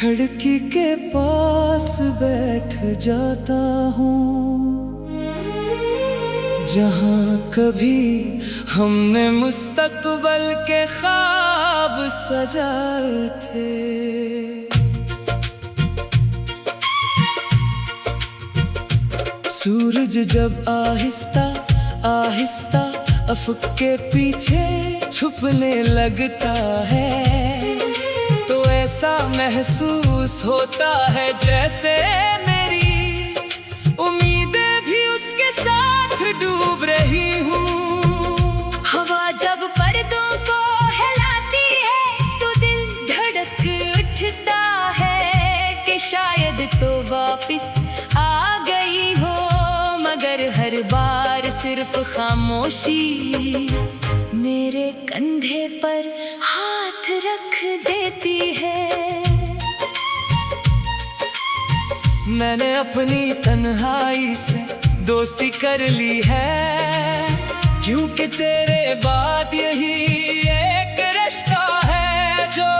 खिड़की के पास बैठ जाता हूँ, जहाँ कभी हमने मुस्तकबल के ख्वाब सजाए थे। सूरज जब आहिस्ता आहिस्ता अफक के पीछे छुपने लगता है, तो ऐसा महसूस होता है जैसे मेरी उम्मीदें भी उसके साथ डूब रही हूँ। हवा जब पर्दों को हिलाती है तो दिल धड़क उठता है कि शायद तो वापस आ गई हो, मगर हर बार सिर्फ खामोशी मेरे कंधे पर हाथ रख देती है। मैंने अपनी तन्हाई से दोस्ती कर ली है, क्योंकि तेरे बाद यही एक रिश्ता है जो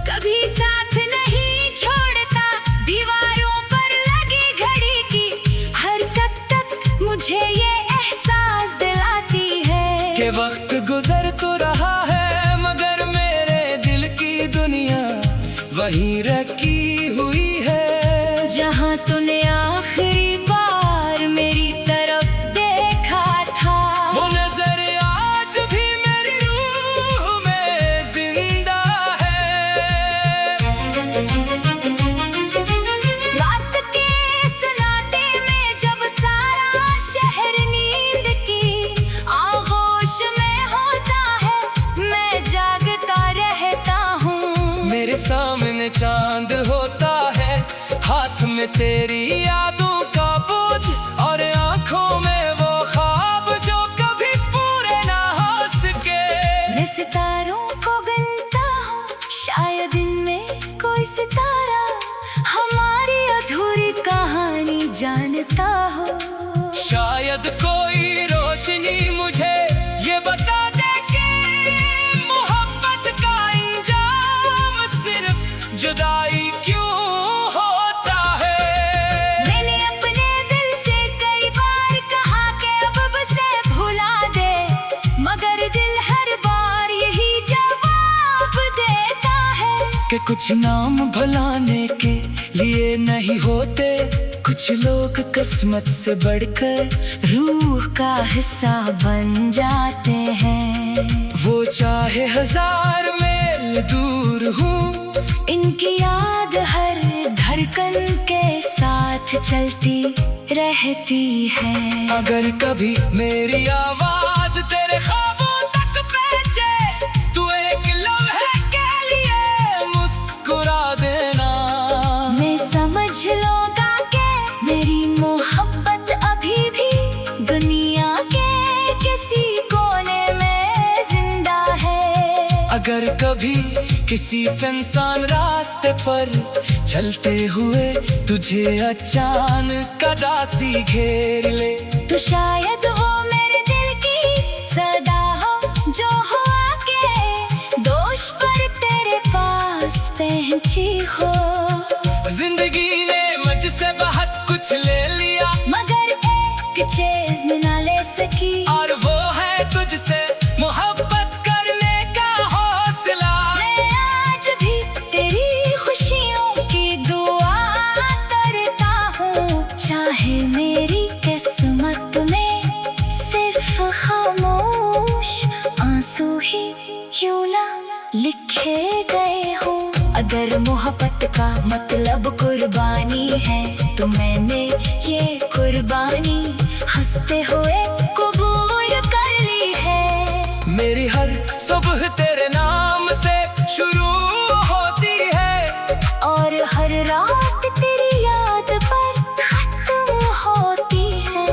कभी साथ नहीं छोड़ता। दीवारों पर लगी घड़ी की हरकत तक मुझे ये एहसास दिलाती है कि वक्त गुजर तो रहा है, मगर मेरे दिल की दुनिया वहीं रखी हुई है, जहाँ तूने आखिरी बार मेरी तरफ देखा था। वो नजर आज भी मेरी रूह में जिंदा है। रात के सन्नाटे में जब सारा शहर नींद की आगोश में होता है, मैं जागता रहता हूँ। मेरे सामने चांद होता है, हाथ में तेरी यादों का बोझ और आंखों में वो ख्वाब जो कभी पूरे ना हो सके। मैं सितारों को गिनता हूँ, शायद इनमें कोई सितारा हमारी अधूरी कहानी जानता हो। शायद कोई रोशनी मुझे ये बता दे कि मोहब्बत का इंजाम सिर्फ जुदाई क्यों होता है। मैंने अपने दिल से कई बार कहा कि अब से भुला दे, मगर दिल हर बार यही जवाब देता है कि कुछ नाम भुलाने के लिए नहीं होते, कुछ लोग किस्मत से बढ़कर रूह का हिस्सा बन जाते हैं। वो चाहे 1000 मील दूर हूँ, इनकी याद हर धड़कन के साथ चलती रहती है। अगर कभी मेरी आवाज तेरे ख्वाबों तक पहुंचे, तू एक लम्हे के लिए मुस्कुरा देना। मैं समझ लूंगा कि मेरी मोहब्बत अभी भी दुनिया के किसी कोने में जिंदा है। अगर कभी किसी सुनसान रास्ते पर चलते हुए तुझे अचानक उदासी घेर ले, तो शायद वो मेरे दिल की सदा हो जो हुआ के दोष पर तेरे पास पहुंची हो। जिंदगी ने मुझसे बहुत कुछ ले लिया, मगर एक चीज में ना ले सकी, और वो है तुझसे मोहब्बत करने का हौसला। मैं आज भी तेरी खुशियों की दुआ करता हूँ, चाहे मेरी किस्मत में सिर्फ खामोश आंसू ही क्यों ना लिखे गए हों। अगर मोहब्बत का मतलब कुर्बानी है, तो मैंने ये कुर्बानी हंसते हुए कबूल कर ली है। मेरी हर सुबह तेरे नाम से शुरू होती है, और हर रात तेरी याद पर खत्म होती है।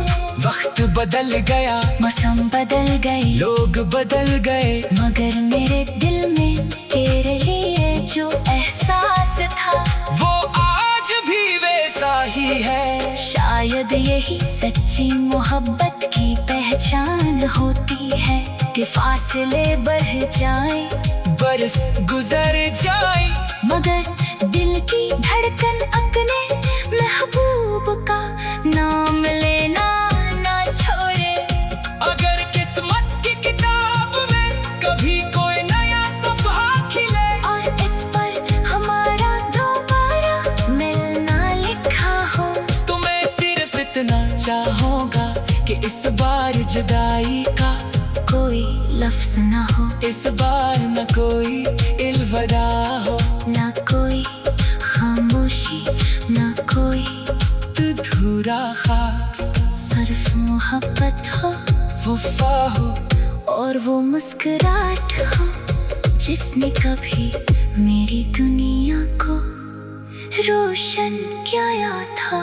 वक्त बदल गया, मौसम बदल गए, लोग बदल गए, मगर मेरे दिल में तेरे लिए जो एहसास था वो आज भी वैसा ही है। शायद यही सच्ची मोहब्बत की पहचान होती है, कि फासले बढ़ जाए, बरस गुजर जाए, मगर दिल की धड़कन अपने महबूब का नाम लेना ना छोड़े। अगर किस्मत की किताब में कभी कोई नया सफ़हा खिले और इस पर हमारा दोबारा मिलना लिखा हो, तुम्हें सिर्फ इतना चाहूंगा कि इस बार जुदाई का कोई लफ्ज ना हो, इस बार न कोई इल्वदा हो, ना कोई खामोशी, ना कोई अधूरा ख्वाब, सिर्फ मोहब्बत हो, वफा हो और वो मुस्कुराहट हो जिसने कभी मेरी दुनिया को रोशन किया था।